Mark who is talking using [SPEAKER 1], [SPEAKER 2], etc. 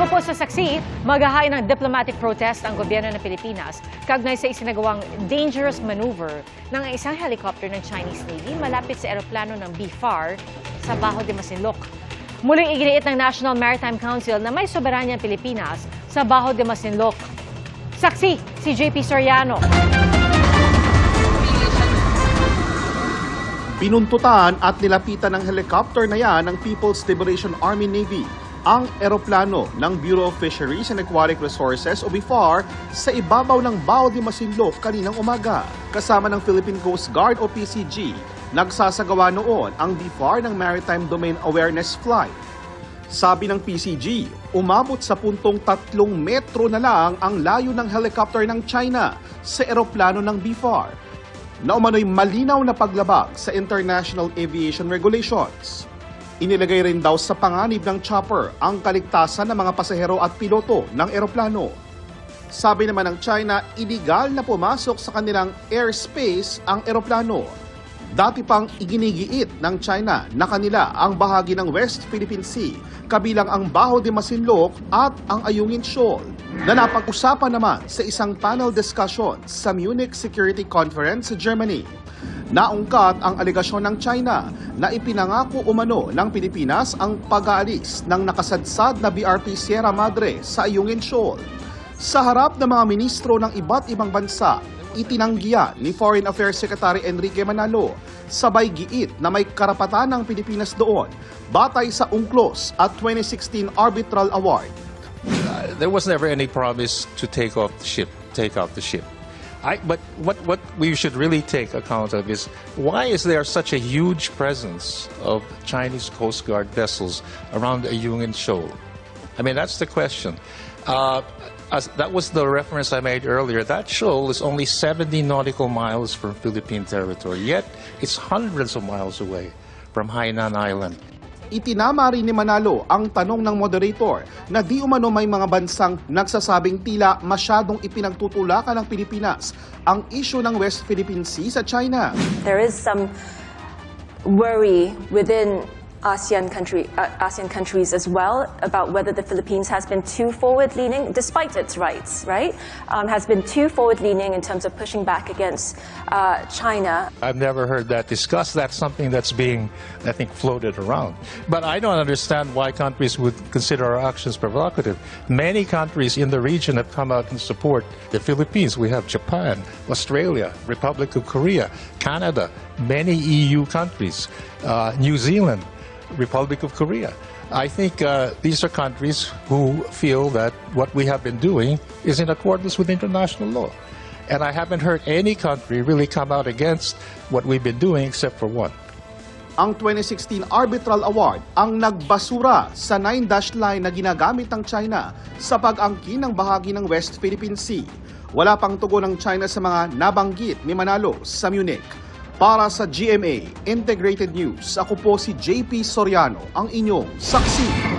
[SPEAKER 1] Base po sa saksi, maghahain ng diplomatic protest ang gobyerno ng Pilipinas kaugnay sa isinagawang dangerous maneuver ng isang helicopter ng Chinese Navy malapit sa eroplano ng BFAR sa Bajo de Masinloc. Muling iginiit ng National Maritime Council na may soberanya ang Pilipinas sa Bajo de Masinloc. Saksi, si JP Soriano.
[SPEAKER 2] Pinuntutan at nilapitan ng helicopter na yan ng People's Liberation Army Navy ang eroplano ng Bureau of Fisheries and Aquatic Resources o BFAR sa ibabaw ng Bajo de Masinloc kaninang umaga. Kasama ng Philippine Coast Guard o PCG, nagsasagawa noon ang BFAR ng Maritime Domain Awareness Flight. Sabi ng PCG, umabot sa puntong 3 metro na lang ang layo ng helicopter ng China sa eroplano ng BFAR, na umano'y malinaw na paglabag sa International Aviation Regulations. Inilagay rin daw sa panganib ng chopper ang kaligtasan ng mga pasahero at piloto ng eroplano. Sabi naman ng China, iligal na pumasok sa kanilang airspace ang eroplano. Dati pang iginigiit ng China na kanila ang bahagi ng West Philippine Sea, kabilang ang Bajo de Masinloc at ang Ayungin Shoal, na napag-usapan naman sa isang panel discussion sa Munich Security Conference sa Germany. Naungkat ang alegasyon ng China na ipinangako umano ng Pilipinas ang pag-aalis ng nakasadsad na BRP Sierra Madre sa Ayungin Shoal. Sa harap ng mga ministro ng iba't ibang bansa, itinanggihan ni Foreign Affairs Secretary Enrique Manalo, sabay giit na may karapatan ng Pilipinas doon batay sa UNCLOS at 2016 Arbitral Award.
[SPEAKER 3] There was never any promise to take off the ship. But what we should really take account of is, why is there such a huge presence of Chinese Coast Guard vessels around the Ayungin Shoal? I mean, that's the question. That was the reference I made earlier. That shoal is only 70 nautical miles from Philippine territory, yet it's hundreds of miles away from Hainan Island.
[SPEAKER 2] Itinama rin ni Manalo ang tanong ng moderator na di umano may mga bansang nagsasabing tila masyadong ipinagtutulakan ng Pilipinas ang issue ng West Philippine Sea sa China.
[SPEAKER 4] There is some worry within ASEAN countries as well about whether the Philippines has been too forward-leaning, despite its rights, right? Has been too forward-leaning in terms of pushing back against China.
[SPEAKER 3] I've never heard that discussed. That's something that's being, I think, floated around. But I don't understand why countries would consider our actions provocative. Many countries in the region have come out and support the Philippines. We have Japan, Australia, Republic of Korea, Canada, many EU countries, New Zealand, Republic of Korea. I think these are countries who feel that what we have been doing is in accordance with international law. And I haven't heard any country really come out against what we've been doing except for one.
[SPEAKER 2] Ang 2016 Arbitral Award ang nagbasura sa 9-dash line na ginagamit ng China sa pag-angkin ng bahagi ng West Philippine Sea. Wala pang tugon ng China sa mga nabanggit ni Manalo sa Munich. Para sa GMA Integrated News, ako po si JP Soriano, ang inyong saksi.